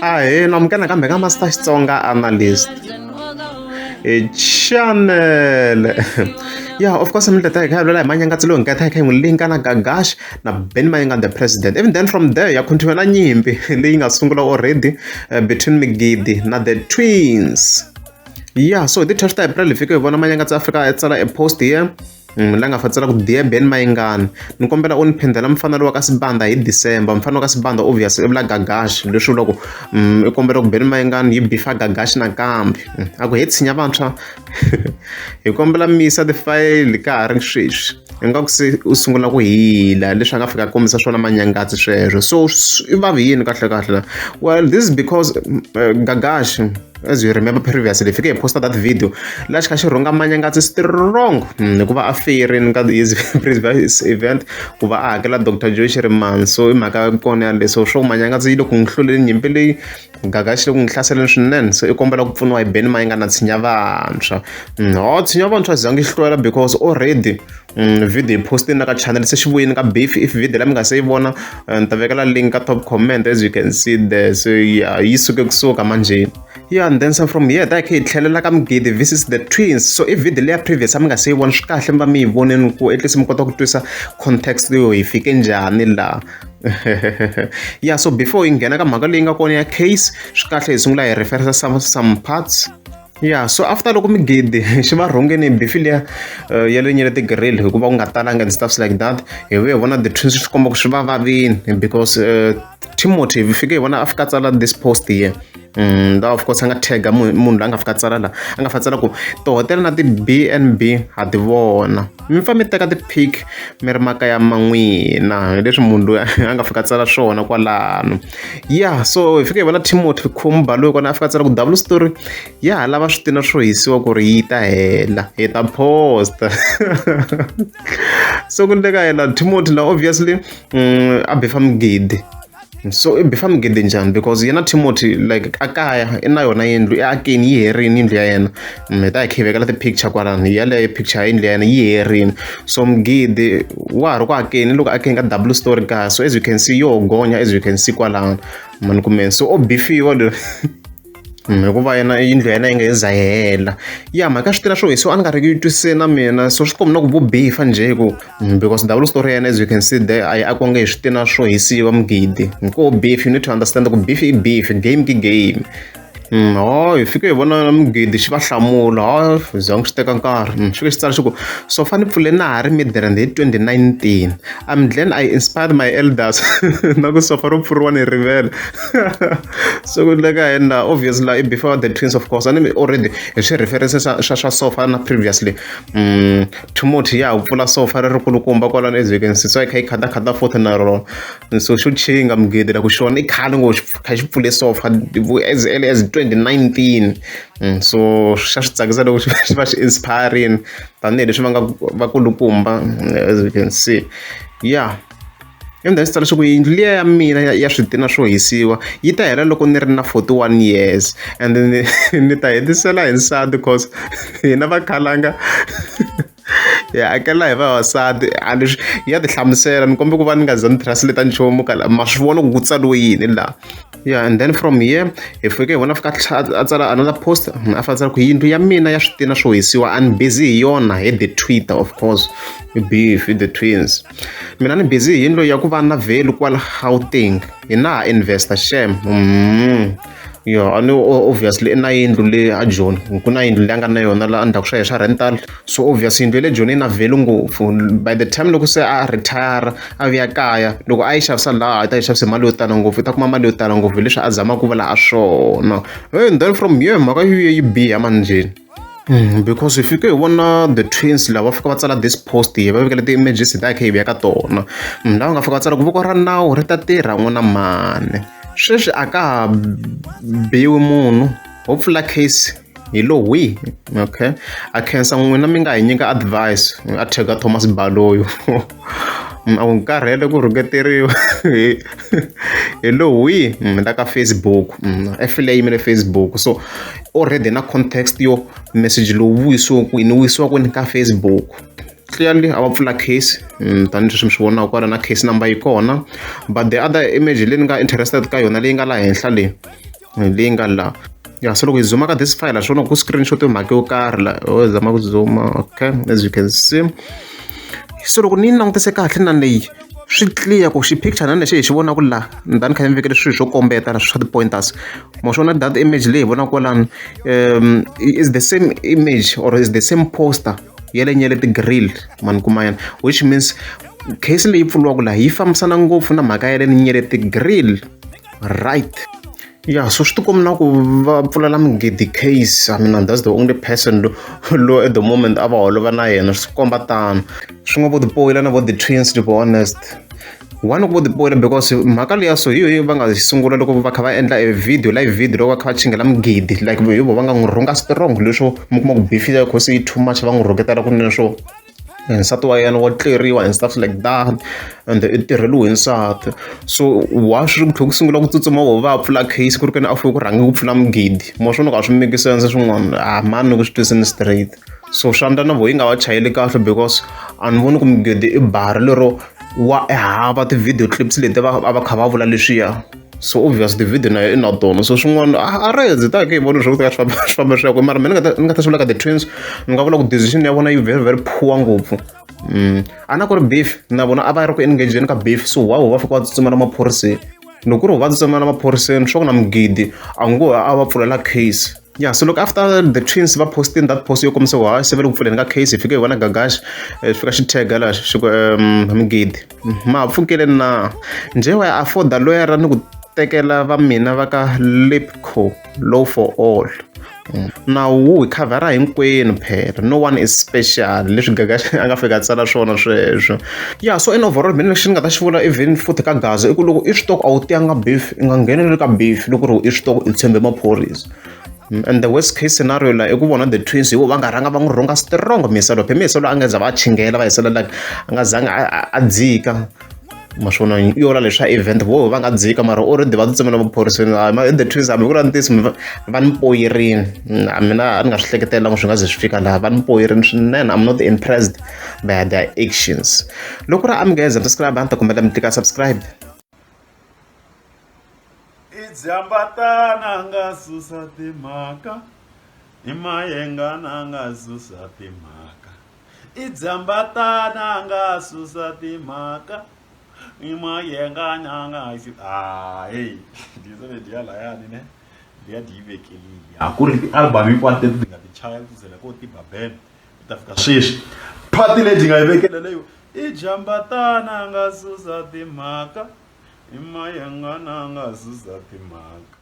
namukela kambe ka Master Xitsonga Analyst channel. Yeah, of course, I'm the Manyangatsi lo ngata kai mulinka na Gagash na Mayengani the president. Even then from there, ya continue na nyimpi leyi nga sungula already between Mgidi na the twins. Yeah, so the 12th April fika hi vona Manyangatsi Africa etsala a post here. La nga fatsela ku dear Mayengani, ni kombela u ni phindela mfanelo wa ka Sibanda hi December. Mfanelo wa ka Sibanda obviously i vula Gagash, leswi loko i kombela ku Mayengani yi bifa Gagash nakambe. Aku hi tshinya vantshwa hi kombela misa the file ka ha ri sweswi, ingaku se u sungula ku hila leswi a nga fika kombisa swona Manyangatsi sweswo. So i vavi yini kahle? Well, this is because Gagash, as you remember previously, fike hi posted that video la xi kha xi rhunga Manyangatsi strong hikuva a fearing ka his previous event ku va a hakela Dr. Joy Shirimani. So i mhaka kona yaleso swo Manyangatsi yi le ku n'wi hluleli nyimpi leyi Gagash le ku n'wi hlaseleni swinene. So i kombela ku pfuniwa hi Mayengani na tshinya vantshwa. Tshinya vantshwa zangi hlwela because already video hi postini na ka channel se xi vuyini ka beef. If video la mi nga se yi vona ni ta vekela link ka top comment as you can see there. So yeah, yi suke kusuka manjeni. Yeah, and then so from here that hi tlhelela ka Mgidi versus the twins. So if video leya previous a mi nga se yi vona swi kahle mi va mi yi voneni ku at least mi kota ku twisa context leyo hi fike njhani la. Yeah, so before hi nghena ka mhaka leyi nga kona ya case, swi kahle hi sungula hi referensa some parts. Yeah, so after loko Mgidi xi va rhongeni beef leya ya le nyele ti-grill hikuva ku nga talanga and stuff like that, hi vuye hi vona the twins swi komba ku swi va vavini because Timothy hi fike hi vona a fika tsala this post here. Da of course a nga tagga munhu la nga fika tsala la a nga fatsala ku tihotela na ti-B&B ha ti vona, mi fa mi teka ti-pic mi ri makaya ma n'wina, hi leswi munhu loyi a nga fika tsala swona kwalano. Yeah, so hi fike hi vona Timothy Khumba loyi kona a fika tsala ku double story ya lava swi tina swo hisiwa ku ri yi ta hela hi ta post. So ku ndleka hela Timothy la obviously a bifa Mgidi. So i bifa Mgidi njhani because yena Timothy like a kaya i na yona yindlu i akeni yi herini yindlu ya yena. Mi ta hi kha hi vekela ti-picture kwalano yaleyo picture ya yindlu ya yena yi herini. So Mgidi wa ha ri ku akeni loko akeni ka double story kaya. So as you can see yo gonya as you can see kwalano mani kumeni. So o bifiwa lo hikuva yena yindlu ya yena yi nga za hela. Ya mhaka swi tina swo hisiwa a ni nga ri ku yi twisise na mina. So swi kombi na ku vo bifa njhe ku because double story ya yena as you can see there a yi akiwangi hi swi tina swo hisiwa Mgidi. Ko beef you need to understand ku beef i beef, game ki game. Hi fike hi vona Mgidi xi va hlamula zangi swi teka nkarhi. Xi fike xi tsala xi ku so fane pfule na ha ri Midrand hi 2019. I'm glad I inspired my elders na ku sofa ro pfuriwa ni rivele. So ku ndleka yena obviously before the twins of course and already hi swi references xa sofa na previously Timothy ya pfula sofa ri ri kulukumba kwalano as you can see. So i kha i khata forth na rona. So xo chinga Mgidi la ku xona i khale ngo kha xi pfule sofa as early as 2019. So xa swi tsakisa loko xi va xi inspiring tanihileswi va nga vakulukumba as you can see. Yeah, and then swi ku yindlu liya ya mina ya switina swo hisiwa yi ta hela loko ni ri na 41 years and then ni ta hetisela hi nsati because hina vakhalanga ya akela hi vavasati and ya ti hlamusela ni kombe ku va ni nga za ni translate nchumu ma swi vona ku tsaliwe yini la. Yeah, and then from here hi fike hi vona fika a tsala another post a fatsala ku yindlu ya mina ya switina swo hisiwa and busy hi yona hi the Twitter of course beef the twins. Mina ni busy hi yindlu ya ku va na value kwala Gauteng hi na ha investor shame. Yeah, I know obviously na yindlu le a Joni ku na yindlu leyi nga na yona la endzhaku swa rental. So obviously yindlu le Joni na value ngopfu. By the time loko se a retire a vuya kaya loko a yi xavisa laha a ta yi xavisa mali yo tala ngopfu, i ta kuma mali yo tala ngopfu leswi a zamaka ku va la a swona. And then from here mhaka yi biha manjeni. Because if you go vona the twins lava fika va tsala this post hi va vekela ti-images ta kha hi vuya ka tona. Lava nga fika va tsala ku voko ra nawu ri ta tirha n'wana mani. Sweswi a ka ha biwi munhu hopefully case hi lo wihi. Okay, a khensa n'wina mi nga hi nyika advice a thega Thomas Baloyo. A ku karhele ku rhuketeriwa hi lo wihi la ka Facebook affiliate le Facebook. So already na context yo message lowu vuyisiwa kwini wuyisiwa kwini ka Facebook. Clearly a va pfula case tani leswi mi swi vonaka kwala na case number yi kona, but the other image leyi ni nga interested ka yona leyi nga la henhla leyi leyi nga la. Yeah, so loko hi zooma ka this file ha swona ku screenshot mhaka yo karhi la ho zama ku zooma, okay, as you can see. So loko ni langutise kahle na leyi swi clear ku xipicture na lexi hi xi vonaka la ni ta ni kha ni vekele swilo swo kombeta swa ti-pointers ma swona that image leyi hi vonaka kwalani is the same image or is the same poster yele nyele ti-grill mani kuma yana, which means case leyi pfuriwaka laha yi fambisana ngopfu na mhaka yale ni nyele ti-grill, right? Yeah, so swi tikombi na ku va pfulela Mgidi case. I mean, that's the only person lo at the moment a va holova na yena swi komba tano. Swi nga vo tipoyila na vo the-twins to be honest. One ku vo tipoyila because mhaka leya so hi yona va nga sungula loko va kha va endla a video, live video loko va kha va chingela Mgidi. Like hi vo va nga n'wi rhunga strong leswo mi kuma ku beef ya cause yi too much va n'wi rhungetela kunene swo nsati wa yena wa tleriwa and stuff like that, and i tirheliwe nsati. So wa swi tlhe ku sungula ku tsutsuma vo va pfula case ku ri ke a fike ku rhangi ku pfula Mgidi mo swona ka swi make sense swin'wana mani ku swi twisini straight. So swi endla na vo yi nga va chayeli kahle because a ni voni ku Mgidi i bari lero wa hava ti-video clips leti a va kha va vula leswiya. So obvious ti-video na yona i na tona, so swin'wana a reze ta ke hi voni swi ku swi famba swi ya kwihi, mara mina ni nga ta swi vula ka the-twins ni nga vula ku decision ya vona yi very very poor ngopfu. A na ku ri beef na vona a va ri ku engageni ka beef, so why va fika va tsutsuma na maphoriseni. Loko ku ri va tsutsuma na maphoriseni swa ku na Mgidi a ngo a va pfulela case. Yeah, so look, after the twins va posting that post yo kombisa wa se ve le ku pfuleni ka case hi fike hi vona Gagash fika xi tag la xi ku Mgidi ma pfukele na nje wa afford lawyer ni ku tekela va mina va ka Lipco law for all. Nawu hi khavhara hinkwenu phela, no one is special leswi Gagash a nga fika tsala swona sweswo. Yeah, so in overall mina lexi ni nga ta xi vula even futhi ka Gaza i ku loko i swi tiva ku a wu tiyanga beef i nga ngheneleli ka beef loko ri i swi tiva ku i tshembe maphorisa. And the worst case scenario la i ku vona the twins hi vo va nga rhanga va n'wi rhunga strong miselo miselo a nga za va chingela va hisela like a nga zangi a dzika ma swona i yola leswa event vo va nga dzika mara already va tsutsuma na maphoriseni the twins hambi ku ri ntisi va ni poyirini mina a ni nga swi hleketelangi swi nga ze swi fika laha va ni poyirini swinene. I'm not impressed by their actions. Loko ri amgheza subscribe a ni ta kombela mi tika subscribe. Idzambatana nga susa timhaka i Mayengani nga susa timhaka, idzambatana nga susa timhaka i Mayengani nga hey ndizone dia la yani ne dia divekelile akuri ti album hinkwato leti nga ti chaya ti zela ko ti babene ta fika sweswi party leti nga ivekele leyo idzambatana nga susa timhaka i Mayengani nga susa timhaka.